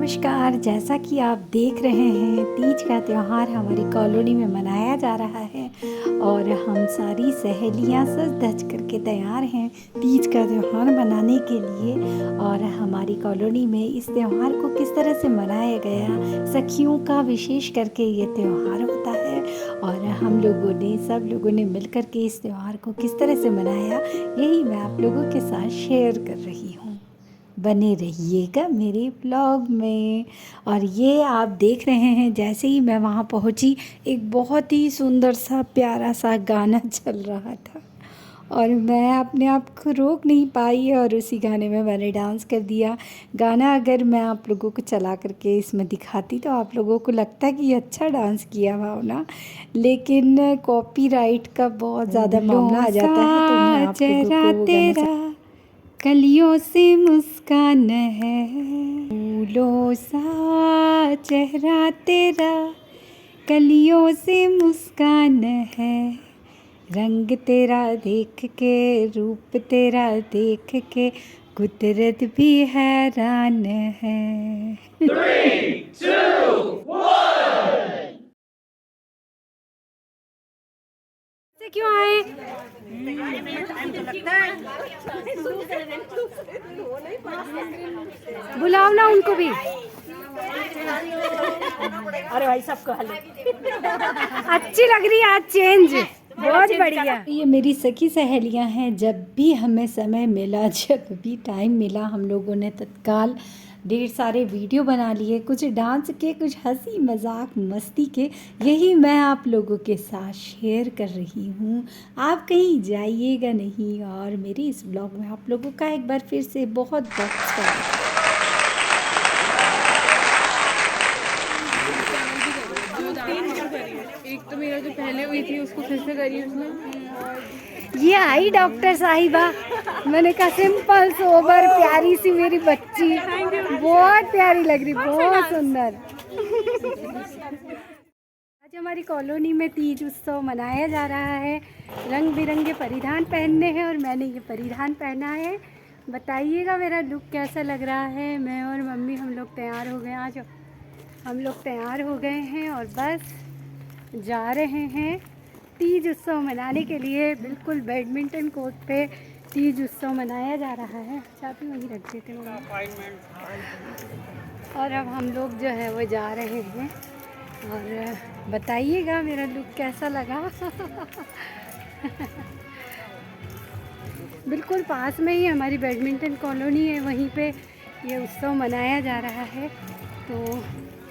नमस्कार। जैसा कि आप देख रहे हैं, तीज का त्यौहार हमारी कॉलोनी में मनाया जा रहा है और हम सारी सहेलियां सज धज करके तैयार हैं तीज का त्यौहार मनाने के लिए। और हमारी कॉलोनी में इस त्यौहार को किस तरह से मनाया गया, सखियों का विशेष करके ये त्यौहार होता है और हम लोगों ने सब लोगों ने मिल कर के इस त्यौहार को किस तरह से मनाया, यही मैं आप लोगों के साथ शेयर कर रही हूँ। बने रहिएगा मेरे ब्लॉग में। और ये आप देख रहे हैं, जैसे ही मैं वहाँ पहुँची एक बहुत ही सुंदर सा प्यारा सा गाना चल रहा था और मैं अपने आप को रोक नहीं पाई और उसी गाने में मैंने डांस कर दिया। गाना अगर मैं आप लोगों को चला करके इसमें दिखाती तो आप लोगों को लगता कि अच्छा डांस किया हुआ ना, लेकिन कॉपीराइट का बहुत ज़्यादा मामला आ जाता है। तो मैं आप लोगों को वो गाना कलियों से मुस्कान है, फूलों सा चेहरा तेरा, कलियों से मुस्कान है, रंग तेरा देख के, रूप तेरा देख के, कुदरत भी हैरान है। 3, 2, 1. क्यों आए? बुलाओ ना उनको भी। अरे भाई सबको हेलो। अच्छी लग रही है आज चेंज, बहुत बढ़िया। ये मेरी सखी सहेलियां हैं, जब भी हमें समय मिला, जब भी टाइम मिला, हम लोगों ने तत्काल ढेर सारे वीडियो बना लिए, कुछ डांस के, कुछ हंसी मजाक मस्ती के। यही मैं आप लोगों के साथ शेयर कर रही हूँ। आप कहीं जाइएगा नहीं और मेरे इस ब्लॉग में आप लोगों का एक बार फिर से बहुत बहुत स्वागत है। एक तो मेरा जो पहले हुई थी उसको फिर से करी उसने। ये आई डॉक्टर साहिबा, मैंने कहा सिंपल सोबर प्यारी सी मेरी बच्ची, बहुत प्यारी लग रही, बहुत सुंदर। आज हमारी कॉलोनी में तीज उत्सव मनाया जा रहा है। रंग बिरंगे परिधान पहनने हैं और मैंने ये परिधान पहना है। बताइएगा मेरा लुक कैसा लग रहा है। मैं और मम्मी हम लोग तैयार हो गए, आज हम लोग तैयार हो गए हैं और बस जा रहे हैं तीज उत्सव मनाने के लिए। बिल्कुल बैडमिंटन कोर्ट पे तीज उत्सव मनाया जा रहा है। चाबी वहीं रख देते हैं। और अब हम लोग जो है वो जा रहे हैं और बताइएगा मेरा लुक कैसा लगा। बिल्कुल पास में ही हमारी बैडमिंटन कॉलोनी है, वहीं पे ये उत्सव मनाया जा रहा है। तो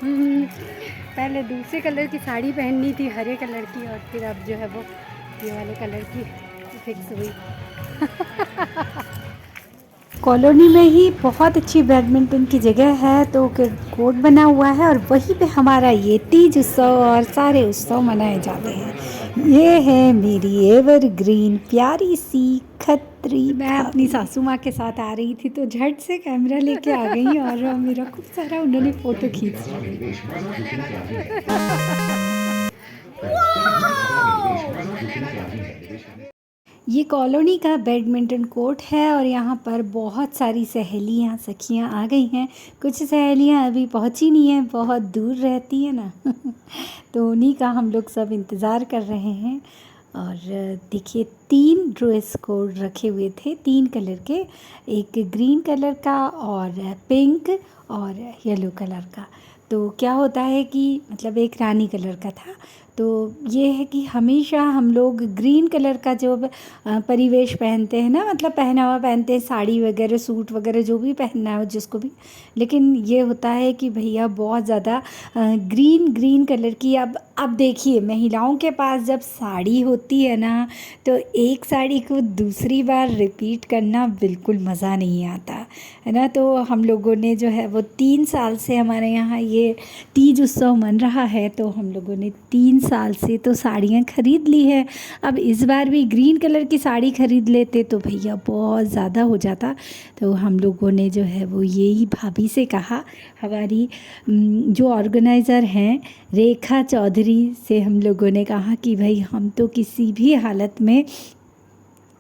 पहले दूसरे कलर की साड़ी पहननी थी, हरे कलर की, और फिर अब जो है वो ये वाले कलर की फिक्स हुई। कॉलोनी में ही बहुत अच्छी बैडमिंटन की जगह है, तो कोर्ट बना हुआ है और वहीं पे हमारा ये तीज उत्सव और सारे उत्सव मनाए जाते हैं। ये है मेरी एवरग्रीन प्यारी सी खत्री। मैं अपनी सासू माँ के साथ आ रही थी तो झट से कैमरा लेके आ गई और मेरा खूब सारा उन्होंने फ़ोटो खींच लिया। ये कॉलोनी का बैडमिंटन कोर्ट है और यहाँ पर बहुत सारी सहेलियाँ सखियाँ आ गई हैं। कुछ सहेलियाँ अभी पहुँची नहीं हैं, बहुत दूर रहती है ना। तो उन्हीं का हम लोग सब इंतज़ार कर रहे हैं। और देखिए 3 ड्रेस कोड रखे हुए थे, 3 कलर के, एक ग्रीन कलर का और पिंक और येलो कलर का। तो क्या होता है कि मतलब एक रानी कलर का था। तो ये है कि हमेशा हम लोग ग्रीन कलर का जो परिवेश पहनते हैं ना, मतलब पहनावा पहनते हैं, साड़ी वगैरह सूट वगैरह जो भी पहनना है जिसको भी। लेकिन ये होता है कि भैया बहुत ज़्यादा ग्रीन कलर की। अब देखिए महिलाओं के पास जब साड़ी होती है ना, तो एक साड़ी को दूसरी बार रिपीट करना बिल्कुल मज़ा नहीं आता है ना। तो हम लोगों ने जो है वो 3 साल से हमारे यहाँ ये तीज उत्सव मन रहा है, तो हम लोगों ने 3 साल से तो साड़ियाँ ख़रीद ली है। अब इस बार भी ग्रीन कलर की साड़ी ख़रीद लेते तो भैया बहुत ज़्यादा हो जाता। तो हम लोगों ने जो है वो यही भाभी से कहा, हमारी जो ऑर्गेनाइज़र हैं रेखा चौधरी से हम लोगों ने कहा कि भाई हम तो किसी भी हालत में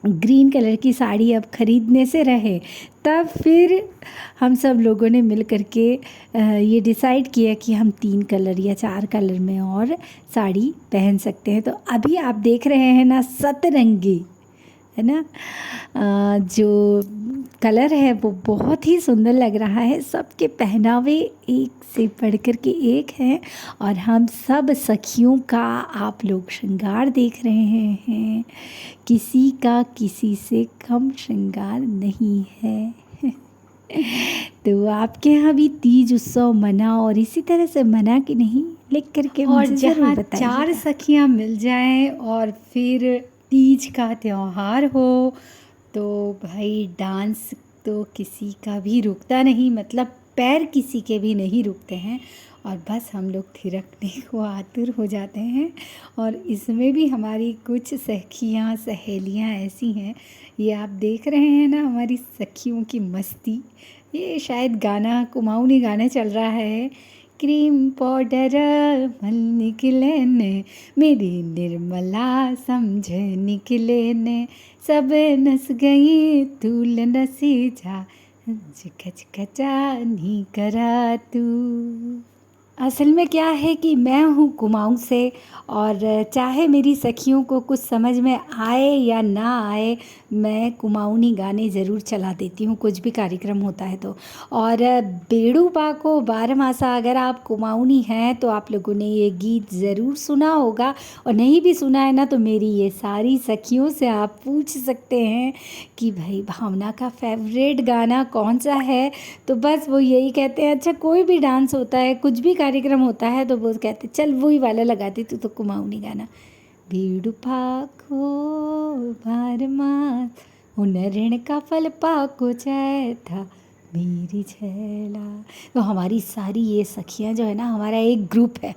ग्रीन कलर की साड़ी अब ख़रीदने से रहे, तब फिर हम सब लोगों ने मिल कर के ये डिसाइड किया कि हम 3 कलर या 4 कलर में और साड़ी पहन सकते हैं। तो अभी आप देख रहे हैं ना सतरंगी, है ना, जो कलर है वो बहुत ही सुंदर लग रहा है। सबके पहनावे एक से बढ़ कर के एक हैं और हम सब सखियों का आप लोग श्रृंगार देख रहे हैं। किसी का किसी से कम श्रृंगार नहीं है। तो आपके यहाँ भी तीज उत्सव मना और इसी तरह से मना कि नहीं, लिख करके और मुझे ज़रूर जहाँ बताइएगा। 4 सखियाँ मिल जाएं और फिर तीज का त्यौहार हो तो भाई डांस तो किसी का भी रुकता नहीं, मतलब पैर किसी के भी नहीं रुकते हैं और बस हम लोग थिरकने को आतुर हो जाते हैं। और इसमें भी हमारी कुछ सखियाँ सहेलियाँ ऐसी हैं, ये आप देख रहे हैं ना हमारी सखियों की मस्ती। ये शायद गाना कुमाऊनी गाना चल रहा है, क्रीम पाउडर मल निकले ने मेरी निर्मला समझ निकले ने, सब नस गई तूल नसी जा खचा नहीं करा तू। असल में क्या है कि मैं हूँ कुमाऊँ से और चाहे मेरी सखियों को कुछ समझ में आए या ना आए, मैं कुमाऊनी गाने ज़रूर चला देती हूँ कुछ भी कार्यक्रम होता है तो। और बेड़ू पाको बारहमासा, अगर आप कुमाऊनी हैं तो आप लोगों ने ये गीत ज़रूर सुना होगा और नहीं भी सुना है ना तो मेरी ये सारी सखियों से आप पूछ सकते हैं कि भाई भावना का फेवरेट गाना कौन सा है। तो बस वो यही कहते हैं, अच्छा कोई भी डांस होता है कुछ भी कार्यक्रम होता है तो वो कहते चल वही वाला लगाती तू तो कुमाऊनी गाना। बीड़ू पाको बारमास हुनरण का फल पाको था मेरी छैला। तो हमारी सारी ये सखियाँ जो है ना, हमारा एक ग्रुप है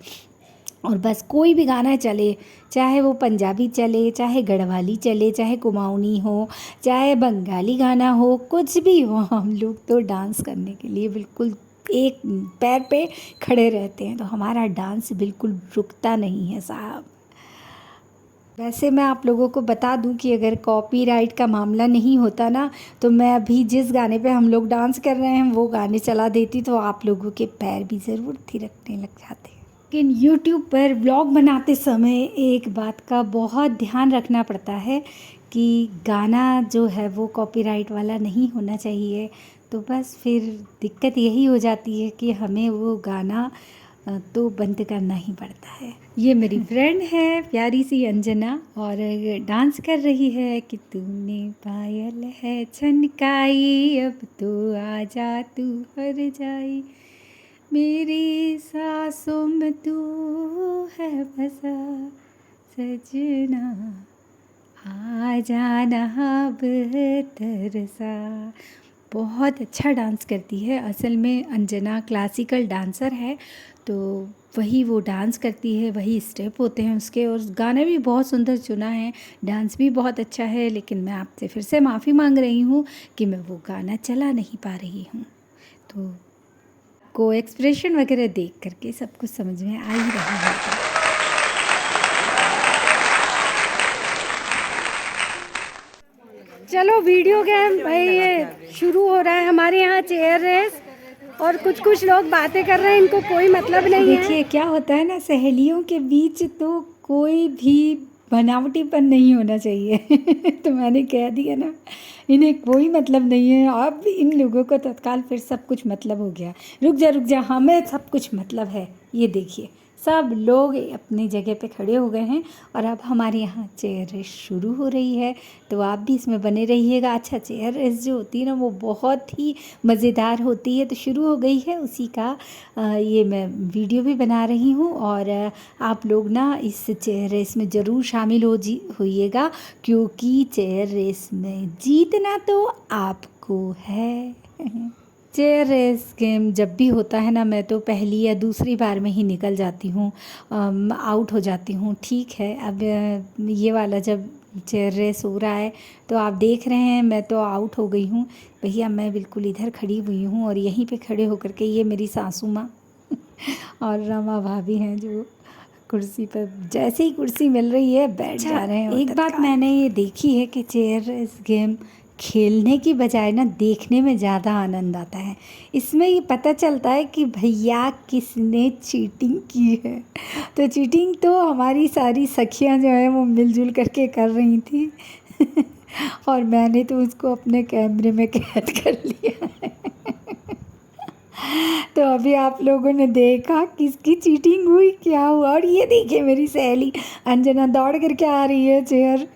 और बस कोई भी गाना चले, चाहे वो पंजाबी चले, चाहे गढ़वाली चले, चाहे कुमाऊनी हो, चाहे बंगाली गाना हो, कुछ भी हो, हम लोग तो डांस करने के लिए बिल्कुल एक पैर पे खड़े रहते हैं। तो हमारा डांस बिल्कुल रुकता नहीं है साहब। वैसे मैं आप लोगों को बता दूं कि अगर कॉपीराइट का मामला नहीं होता ना तो मैं अभी जिस गाने पे हम लोग डांस कर रहे हैं वो गाने चला देती तो आप लोगों के पैर भी ज़रूर थिरकने लग जाते। लेकिन YouTube पर ब्लॉग बनाते समय एक बात का बहुत ध्यान रखना पड़ता है कि गाना जो है वो कॉपीराइट वाला नहीं होना चाहिए। तो बस फिर दिक्कत यही हो जाती है कि हमें वो गाना तो बंद करना ही पड़ता है। ये मेरी फ्रेंड है प्यारी सी अंजना और डांस कर रही है कि तूने पायल है छनकाई, अब तो आजा तू हर जाई, मेरी सांसों में तू है बसा सजना, आ जाना अब तरसा। बहुत अच्छा डांस करती है। असल में अंजना क्लासिकल डांसर है तो वही वो डांस करती है, वही स्टेप होते हैं उसके और गाना भी बहुत सुंदर चुना है, डांस भी बहुत अच्छा है। लेकिन मैं आपसे फिर से माफ़ी मांग रही हूँ कि मैं वो गाना चला नहीं पा रही हूँ। तो को एक्सप्रेशन वगैरह देख करके सब कुछ समझ में आ ही रहा है। चलो वीडियो गेम भाई ये शुरू हो रहा है हमारे यहाँ चेयर रेस और कुछ लोग बातें कर रहे हैं, इनको कोई मतलब नहीं है। देखिए क्या होता है ना, सहेलियों के बीच तो कोई भी बनावटीपन नहीं होना चाहिए। तो मैंने कह दिया ना, इन्हें कोई मतलब नहीं है। अब इन लोगों को तत्काल फिर सब कुछ मतलब हो गया। रुक जा, हमें सब कुछ मतलब है। ये देखिए सब लोग अपनी जगह पे खड़े हो गए हैं और अब हमारे यहाँ चेयर रेस शुरू हो रही है। तो आप भी इसमें बने रहिएगा। अच्छा चेयर रेस जो होती है ना वो बहुत ही मज़ेदार होती है। तो शुरू हो गई है, उसी का ये मैं वीडियो भी बना रही हूँ और आप लोग ना इस चेयर रेस में ज़रूर शामिल होइएगा क्योंकि चेयर रेस में जीतना तो आपको है। चेयर रेस गेम जब भी होता है ना मैं तो पहली या दूसरी बार में ही निकल जाती हूँ, आउट हो जाती हूँ। ठीक है, अब ये वाला जब चेयर रेस हो रहा है तो आप देख रहे हैं मैं तो आउट हो गई हूँ। भैया मैं बिल्कुल इधर खड़ी हुई हूँ और यहीं पे खड़े होकर के ये मेरी सासू माँ और रमा भाभी हैं जो कुर्सी पर जैसे ही कुर्सी मिल रही है बैठ जा रहे हैं। एक बात मैंने ये देखी है कि चेयर रेस गेम खेलने की बजाय ना देखने में ज़्यादा आनंद आता है। इसमें ये पता चलता है कि भैया किसने चीटिंग की है। तो चीटिंग तो हमारी सारी सखियां जो है वो मिलजुल करके कर रही थी और मैंने तो उसको अपने कैमरे में कैद कर लिया है। तो अभी आप लोगों ने देखा किसकी चीटिंग हुई, क्या हुआ। और ये देखिए मेरी सहेली अंजना दौड़ करके आ रही है चेयर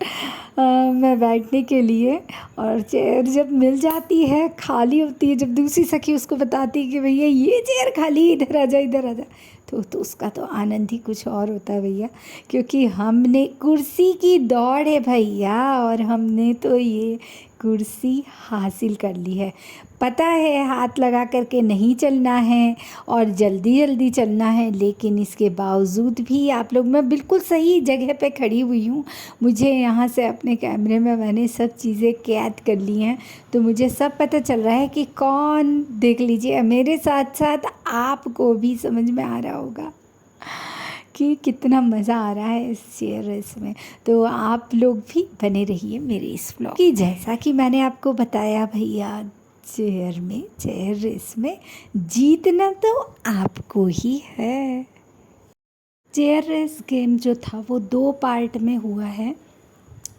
में बैठने के लिए। और चेयर जब मिल जाती है, खाली होती है, जब दूसरी सखी उसको बताती है कि भैया ये चेयर खाली, इधर आ जा इधर आ जा, तो उसका तो आनंद ही कुछ और होता है भैया। क्योंकि हमने कुर्सी की दौड़ है भैया और हमने तो ये कुर्सी हासिल कर ली है। पता है हाथ लगा करके नहीं चलना है और जल्दी जल्दी चलना है, लेकिन इसके बावजूद भी आप लोग, मैं बिल्कुल सही जगह पे खड़ी हुई हूँ। मुझे यहाँ से अपने कैमरे में मैंने सब चीज़ें कैद कर ली हैं, तो मुझे सब पता चल रहा है कि कौन, देख लीजिए मेरे साथ साथ आपको भी समझ में आ रहा होगा कि कितना मज़ा आ रहा है इस चेयर रेस में। तो आप लोग भी बने रहिए मेरे इस व्लॉग की। जैसा कि मैंने आपको बताया भैया, चेयर रेस में जीतना तो आपको ही है। चेयर रेस गेम जो था वो 2 पार्ट में हुआ है।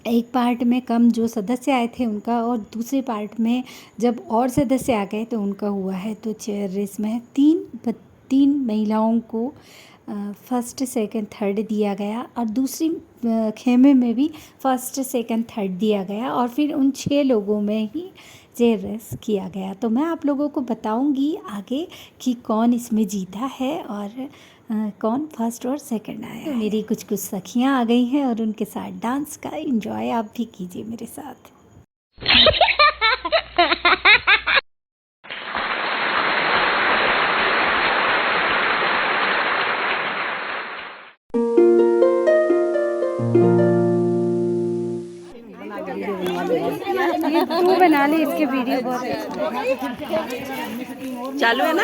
एक पार्ट में कम जो सदस्य आए थे उनका, और दूसरे पार्ट में जब और सदस्य आ गए तो उनका हुआ है। तो चेयर रेस में तीन महिलाओं को फर्स्ट सेकंड थर्ड दिया गया, और दूसरी खेमे में भी फर्स्ट सेकंड थर्ड दिया गया, और फिर उन 6 लोगों में ही चेयर रेस किया गया। तो मैं आप लोगों को बताऊंगी आगे कि कौन इसमें जीता है और कौन फर्स्ट और सेकंड आया है। मेरी कुछ सखियां आ गई हैं और उनके साथ डांस का एंजॉय आप भी कीजिए मेरे साथ। तू बना ले इसके वीडियो, बहुत चालू है ना।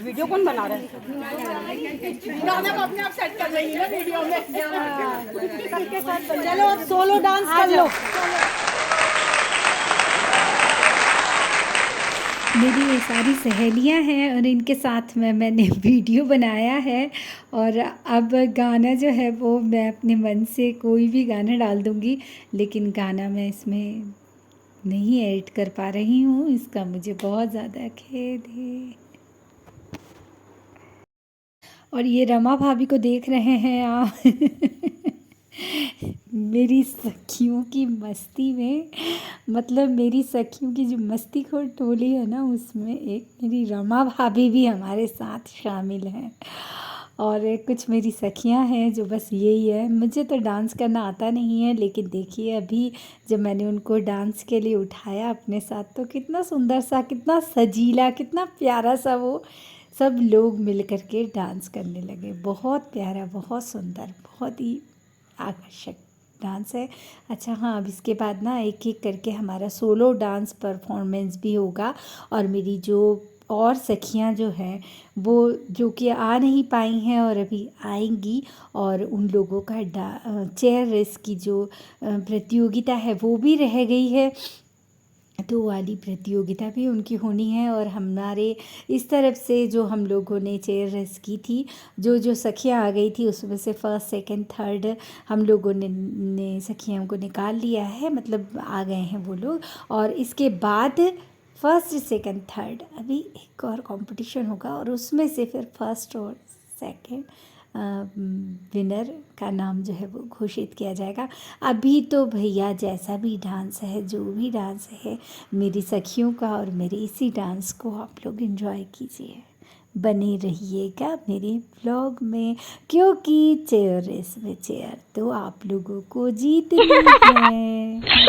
वीडियो कौन बना रहा है? गाना को अपने आप सेट कर रही है ना वीडियो में। सबके साथ चलो अब सोलो डांस कर लो। मेरी ये सारी सहेलियां हैं और इनके साथ में मैंने वीडियो बनाया है। और अब गाना जो है वो मैं अपने मन से कोई भी गाना डाल दूंगी, लेकिन गाना मैं इसमें नहीं ऐड कर पा रही हूँ, इसका मुझे बहुत ज़्यादा खेद है। और ये रमा भाभी को देख रहे हैं आप मेरी सखियों की मस्ती में, मतलब मेरी सखियों की जो मस्ती खोर टोली है ना, उसमें एक मेरी रमा भाभी भी हमारे साथ शामिल हैं। और कुछ मेरी सखियां हैं जो बस यही है। मुझे तो डांस करना आता नहीं है, लेकिन देखिए अभी जब मैंने उनको डांस के लिए उठाया अपने साथ, तो कितना सुंदर सा, कितना सजीला, कितना प्यारा सा वो सब लोग मिल कर के डांस करने लगे। बहुत प्यारा, बहुत सुंदर, बहुत ही आकर्षक डांस है। अच्छा हाँ, अब इसके बाद ना एक एक करके हमारा सोलो डांस परफॉर्मेंस भी होगा, और मेरी जो और सखियां जो हैं वो जो कि आ नहीं पाई हैं और अभी आएंगी, और उन लोगों का चेयर रेस की जो प्रतियोगिता है वो भी रह गई है, तो वाली प्रतियोगिता भी उनकी होनी है। और हमारे इस तरफ से जो हम लोगों ने चेयर रेस की थी, जो सखियां आ गई थी उसमें से फर्स्ट सेकंड थर्ड हम लोगों ने सखियों को निकाल लिया है, मतलब आ गए हैं वो लोग। और इसके बाद फर्स्ट सेकंड थर्ड अभी एक और कंपटीशन होगा, और उसमें से फिर फर्स्ट और सेकंड विनर का नाम जो है वो घोषित किया जाएगा। अभी तो भैया जैसा भी डांस है, जो भी डांस है मेरी सखियों का और मेरे इसी डांस को आप लोग एंजॉय कीजिए, बने रहिएगा मेरे व्लॉग में, क्योंकि चेयर रेस में चेयर तो आप लोगों को जीतनी है।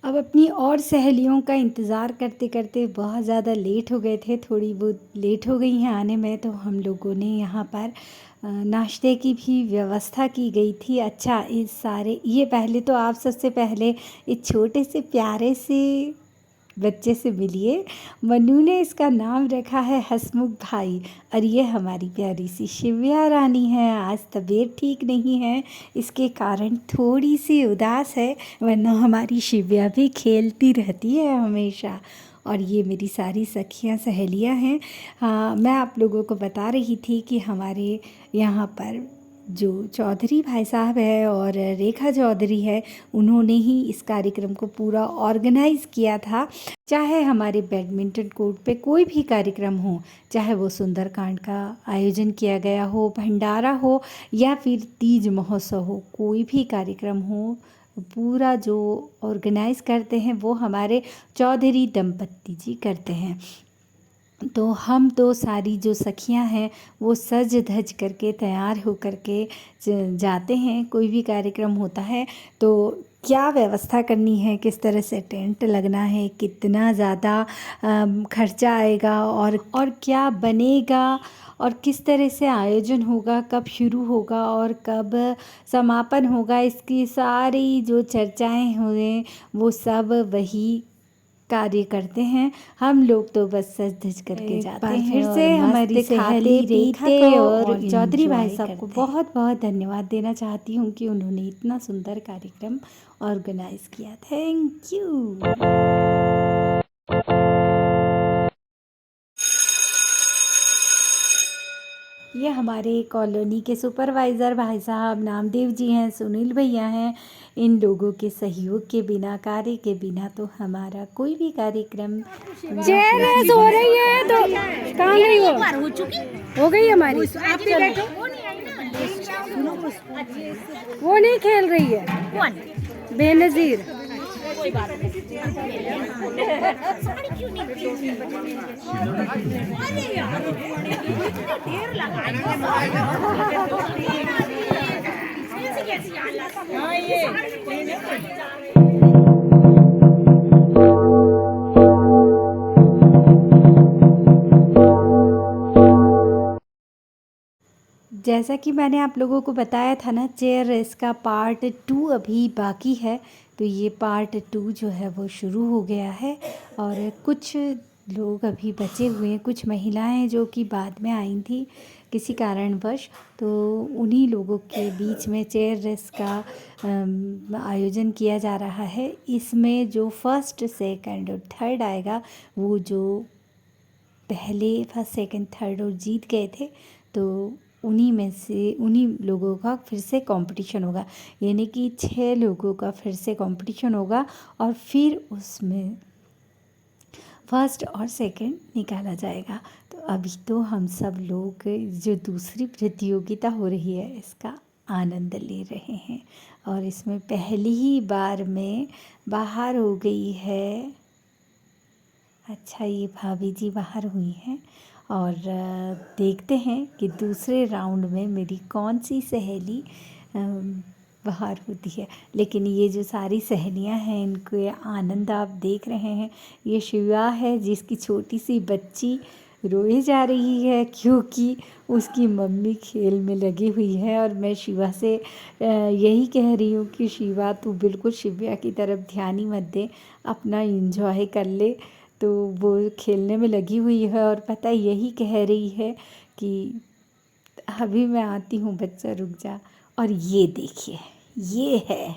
अब अपनी और सहेलियों का इंतज़ार करते करते बहुत ज़्यादा लेट हो गए थे, थोड़ी बहुत लेट हो गई हैं आने में, तो हम लोगों ने यहाँ पर नाश्ते की भी व्यवस्था की गई थी। अच्छा, इस सारे ये पहले तो आप सबसे पहले इस छोटे से प्यारे से बच्चे से मिलिए। मनु ने इसका नाम रखा है हसमुख भाई, और ये हमारी प्यारी सी शिव्या रानी है। आज तबीयत ठीक नहीं है, इसके कारण थोड़ी सी उदास है, वरना हमारी शिव्या भी खेलती रहती है हमेशा। और ये मेरी सारी सखियाँ सहेलियाँ हैं। हाँ, मैं आप लोगों को बता रही थी कि हमारे यहाँ पर जो चौधरी भाई साहब है और रेखा चौधरी है, उन्होंने ही इस कार्यक्रम को पूरा ऑर्गेनाइज़ किया था। चाहे हमारे बैडमिंटन कोर्ट पे कोई भी कार्यक्रम हो, चाहे वो सुंदरकांड का आयोजन किया गया हो, भंडारा हो, या फिर तीज महोत्सव हो, कोई भी कार्यक्रम हो, पूरा जो ऑर्गेनाइज़ करते हैं वो हमारे चौधरी दंपत्ति जी करते हैं। तो हम तो सारी जो सखियां हैं वो सज धज करके तैयार हो करके जाते हैं। कोई भी कार्यक्रम होता है तो क्या व्यवस्था करनी है, किस तरह से टेंट लगना है, कितना ज़्यादा खर्चा आएगा, और क्या बनेगा, और किस तरह से आयोजन होगा, कब शुरू होगा और कब समापन होगा, इसकी सारी जो चर्चाएं हुए वो सब वही कार्य करते हैं। हम लोग तो बस सज धज करके जाते हैं। फिर से हमारी सहेली रेखा और चौधरी भाई साहब को बहुत बहुत धन्यवाद देना चाहती हूँ कि उन्होंने इतना सुंदर कार्यक्रम ऑर्गेनाइज किया। Thank you. ये हमारे कॉलोनी के सुपरवाइज़र भाई साहब नामदेव जी हैं, सुनील भैया हैं। इन लोगों के सहयोग के बिना, कार्य के बिना तो हमारा कोई भी कार्यक्रम चेयर हो रही है तो कहाँ गई हो गई हमारी। आप भी बैठो। वो नहीं खेल रही है, कौन? बेनजीर। कोई बात जैसा कि मैंने आप लोगों को बताया था ना, चेयर रेस का पार्ट 2 अभी बाकी है। तो ये पार्ट 2 जो है वो शुरू हो गया है, और कुछ लोग अभी बचे हुए हैं, कुछ महिलाएं जो कि बाद में आई थी किसी कारणवश, तो उन्हीं लोगों के बीच में चेयर रेस का आयोजन किया जा रहा है। इसमें जो फर्स्ट, सेकंड और थर्ड आएगा, वो जो पहले फर्स्ट, सेकंड, थर्ड और जीत गए थे, तो उन्हीं में से उन्हीं लोगों का फिर से कंपटीशन होगा। यानी कि 6 लोगों का फिर से कंपटीशन होगा, और फिर उसमें फर्स्ट और सेकंड निकाला जाएगा। तो अभी तो हम सब लोग जो दूसरी प्रतियोगिता हो रही है इसका आनंद ले रहे हैं, और इसमें पहली ही बार में बाहर हो गई है। अच्छा, ये भाभी जी बाहर हुई हैं, और देखते हैं कि दूसरे राउंड में मेरी कौन सी सहेली बाहर होती है। लेकिन ये जो सारी सहेलियां हैं, इनको ये आनंद आप देख रहे हैं। ये शिवा है जिसकी छोटी सी बच्ची रोए जा रही है क्योंकि उसकी मम्मी खेल में लगी हुई है, और मैं शिवा से यही कह रही हूँ कि शिवा तू बिल्कुल शिव्या की तरफ ध्यान ही मत दे, अपना इंजॉय कर ले। तो वो खेलने में लगी हुई है, और पता यही कह रही है कि अभी मैं आती हूँ बच्चा, रुक जा। और ये देखिए, ये है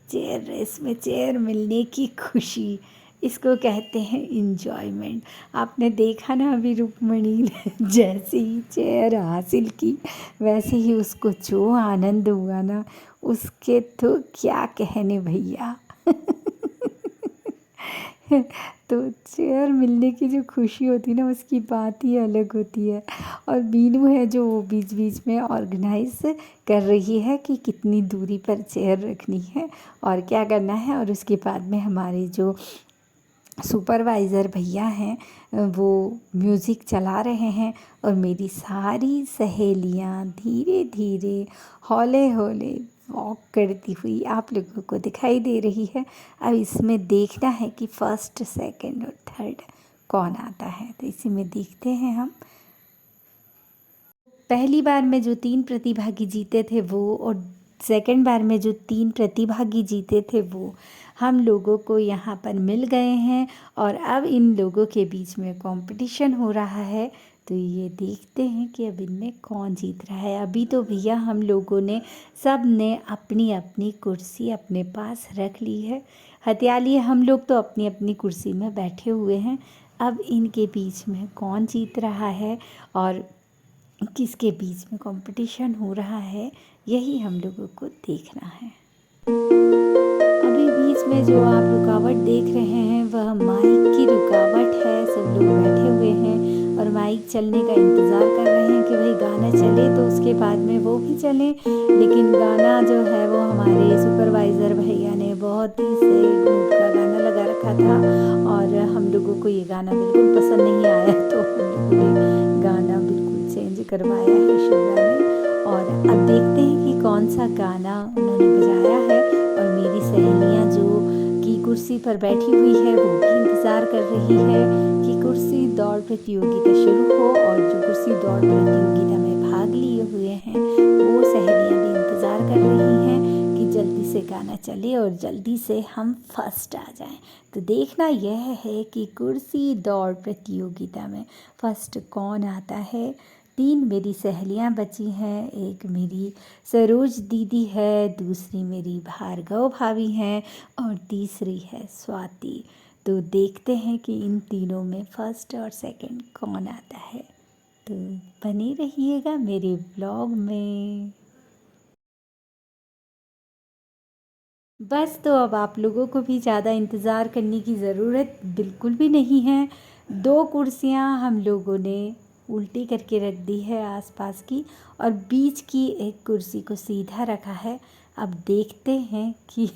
चेयर रेस में चेयर मिलने की खुशी, इसको कहते हैं इंजॉयमेंट। आपने देखा ना अभी रुक्मणी ने जैसे ही चेयर हासिल की, वैसे ही उसको जो आनंद हुआ ना, उसके तो क्या कहने भैया। तो चेयर मिलने की जो खुशी होती है ना, उसकी बात ही अलग होती है। और बीनू है जो बीच बीच में ऑर्गेनाइज कर रही है कि कितनी दूरी पर चेयर रखनी है और क्या करना है। और उसके बाद में हमारे जो सुपरवाइज़र भैया हैं वो म्यूज़िक चला रहे हैं, और मेरी सारी सहेलियां धीरे धीरे हौले हौले वॉक करती हुई आप लोगों को दिखाई दे रही है। अब इसमें देखना है कि फर्स्ट, सेकंड और थर्ड कौन आता है, तो इसी में देखते हैं हम। पहली बार में जो 3 प्रतिभागी जीते थे वो, और सेकंड बार में जो 3 प्रतिभागी जीते थे वो हम लोगों को यहाँ पर मिल गए हैं, और अब इन लोगों के बीच में कंपटीशन हो रहा है। तो ये देखते हैं कि अब इनमें कौन जीत रहा है। अभी तो भैया हम लोगों ने सब ने अपनी अपनी कुर्सी अपने पास रख ली है। हथियाली हम लोग तो अपनी अपनी कुर्सी में बैठे हुए हैं। अब इनके बीच में कौन जीत रहा है और किसके बीच में कंपटीशन हो रहा है, यही हम लोगों को देखना है। अभी बीच में जो आप रुकावट देख रहे हैं वह माइक की रुकावट है। सब लोग बैठे हुए हैं और माइक चलने का इंतज़ार कर रहे हैं कि भाई गाना चले तो उसके बाद में वो भी चले। लेकिन गाना जो है वो हमारे सुपरवाइज़र भैया ने बहुत ही सही मूड का गाना लगा रखा था, और हम लोगों को ये गाना बिल्कुल पसंद नहीं आया, तो हम लोगों ने गाना बिल्कुल चेंज करवाया है शिवरा ने। और अब देखते हैं कि कौन सा गाना उन्होंने बजाया है। और मेरी सहेलियाँ जो की कुर्सी पर बैठी हुई है वो भी इंतज़ार कर रही है कि कुर्सी दौड़ प्रतियोगिता शुरू हो, और जो कुर्सी दौड़ प्रतियोगिता में भाग लिए हुए हैं वो सहेलियाँ भी इंतज़ार कर रही हैं कि जल्दी से गाना चले और जल्दी से हम फर्स्ट आ जाएं। तो देखना यह है कि कुर्सी दौड़ प्रतियोगिता में फर्स्ट कौन आता है। 3 मेरी सहेलियां बची हैं, एक मेरी सरोज दीदी है, दूसरी मेरी भार्गव भाभी हैं और तीसरी है स्वाति। तो देखते हैं कि इन तीनों में फर्स्ट और सेकंड कौन आता है। तो बने रहिएगा मेरे ब्लॉग में। बस तो अब आप लोगों को भी ज़्यादा इंतज़ार करने की ज़रूरत बिल्कुल भी नहीं है। 2 कुर्सियां हम लोगों ने उल्टी करके रख दी है आसपास की, और बीच की एक कुर्सी को सीधा रखा है। अब देखते हैं कि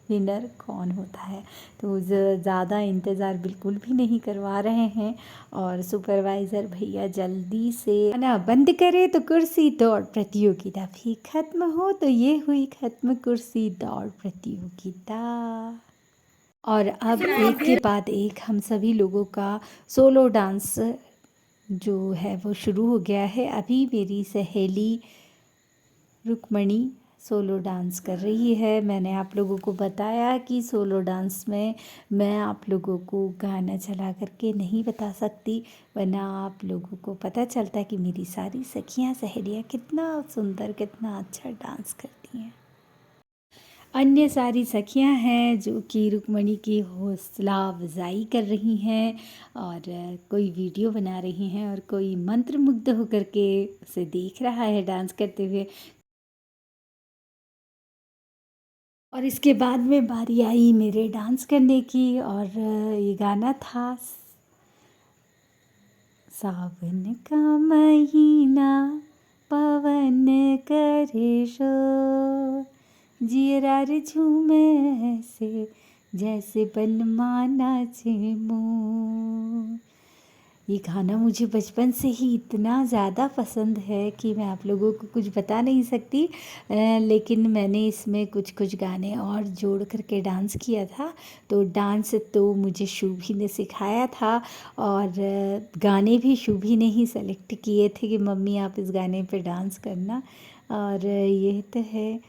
विनर कौन होता है। तो ज़्यादा इंतज़ार बिल्कुल भी नहीं करवा रहे हैं, और सुपरवाइज़र भैया जल्दी से ना बंद करे तो कुर्सी दौड़ प्रतियोगिता भी ख़त्म हो। तो ये हुई ख़त्म कुर्सी दौड़ प्रतियोगिता। और अब एक के बाद एक हम सभी लोगों का सोलो डांस जो है वो शुरू हो गया है। अभी मेरी सहेली रुक्मणी सोलो डांस कर रही है। मैंने आप लोगों को बताया कि सोलो डांस में मैं आप लोगों को गाना चला करके नहीं बता सकती, वरना आप लोगों को पता चलता कि मेरी सारी सखियां सहेलियां कितना सुंदर, कितना अच्छा डांस करती हैं। अन्य सारी सखियां हैं जो कि रुक्मणी की हौसला अफजाई कर रही हैं, और कोई वीडियो बना रही हैं, और कोई मंत्रमुग्ध होकर के उसे देख रहा है डांस करते हुए। और इसके बाद में बारी आई मेरे डांस करने की, और ये गाना था सावन का महीना पवन करे शोर, जियरा झूमे से जैसे बलमा नाचे मोर। ये गाना मुझे बचपन से ही इतना ज़्यादा पसंद है कि मैं आप लोगों को कुछ बता नहीं सकती। लेकिन मैंने इसमें कुछ कुछ गाने और जोड़ करके डांस किया था। तो डांस तो मुझे शुभी ने सिखाया था, और गाने भी शुभी ने ही सेलेक्ट किए थे कि मम्मी आप इस गाने पे डांस करना। और ये तो है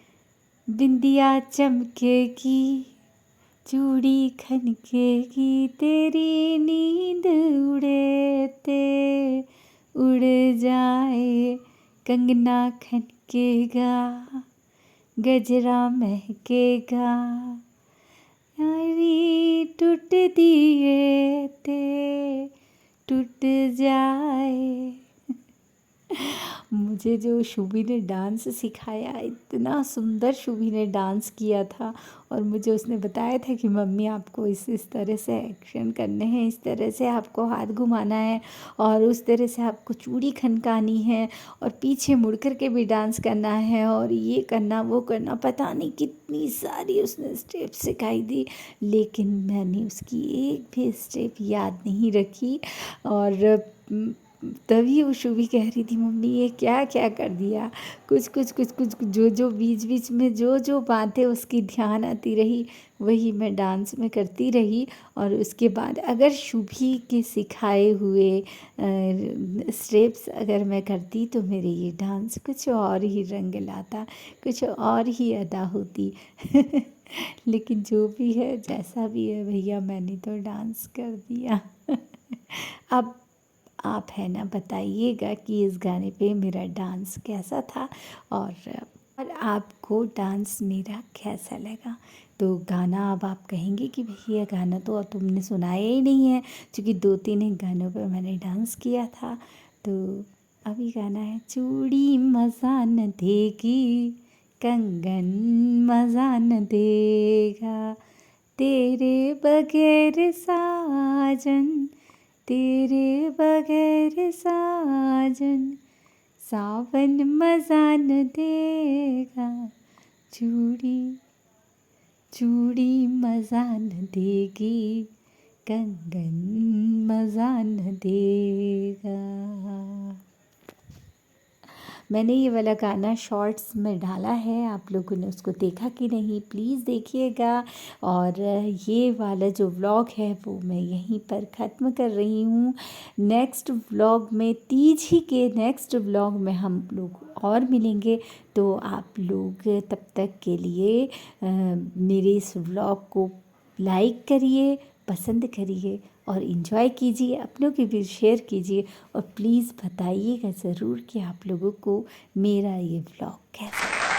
बिंदिया चमकेगी, चूड़ी खनकेगी, तेरी नींद उड़ते उड़ जाए, कंगना खनकेगा, गजरा महकेगा, यारी टूट दिए ते टूट जाए। मुझे जो शुभी ने डांस सिखाया, इतना सुंदर शुभी ने डांस किया था, और मुझे उसने बताया था कि मम्मी आपको इस तरह से एक्शन करने हैं, इस तरह से आपको हाथ घुमाना है, और उस तरह से आपको चूड़ी खनकानी है, और पीछे मुड़ कर के भी डांस करना है, और ये करना वो करना, पता नहीं कितनी सारी उसने स्टेप सिखाई दी। लेकिन मैंने उसकी एक भी स्टेप याद नहीं रखी, और तभी वो शुभी कह रही थी, मम्मी ये क्या क्या कर दिया, कुछ जो जो बीच बीच में जो जो बातें उसकी ध्यान आती रही वही मैं डांस में करती रही। और उसके बाद अगर शुभी के सिखाए हुए स्टेप्स अगर मैं करती तो मेरे ये डांस कुछ और ही रंग लाता, कुछ और ही अदा होती। लेकिन जो भी है जैसा भी है भैया, मैंने तो डांस कर दिया। अब आप है ना बताइएगा कि इस गाने पे मेरा डांस कैसा था, और आपको डांस मेरा कैसा लगा। तो गाना अब आप कहेंगे कि भैया गाना तो अब तुमने सुनाया ही नहीं है, क्योंकि 2-3 गानों पे मैंने डांस किया था। तो अभी गाना है, चूड़ी मज़ा न देगी, कंगन मज़ा न देगा, तेरे बगैर साजन, तेरे बगैर साजन, सावन मज़ा न देगा, चूड़ी चूड़ी मज़ा न देगी, कंगन मज़ा न देगा। मैंने ये वाला गाना शॉर्ट्स में डाला है, आप लोगों ने उसको देखा कि नहीं प्लीज़ देखिएगा। और ये वाला जो व्लॉग है वो मैं यहीं पर ख़त्म कर रही हूँ। नेक्स्ट व्लॉग में, तीज ही के नेक्स्ट व्लॉग में हम लोग और मिलेंगे। तो आप लोग तब तक के लिए मेरे इस व्लॉग को लाइक करिए, पसंद करिए और इन्जॉय कीजिए, अपनों के भी शेयर कीजिए। और प्लीज़ बताइएगा ज़रूर कि आप लोगों को मेरा ये व्लॉग कैसा लगा।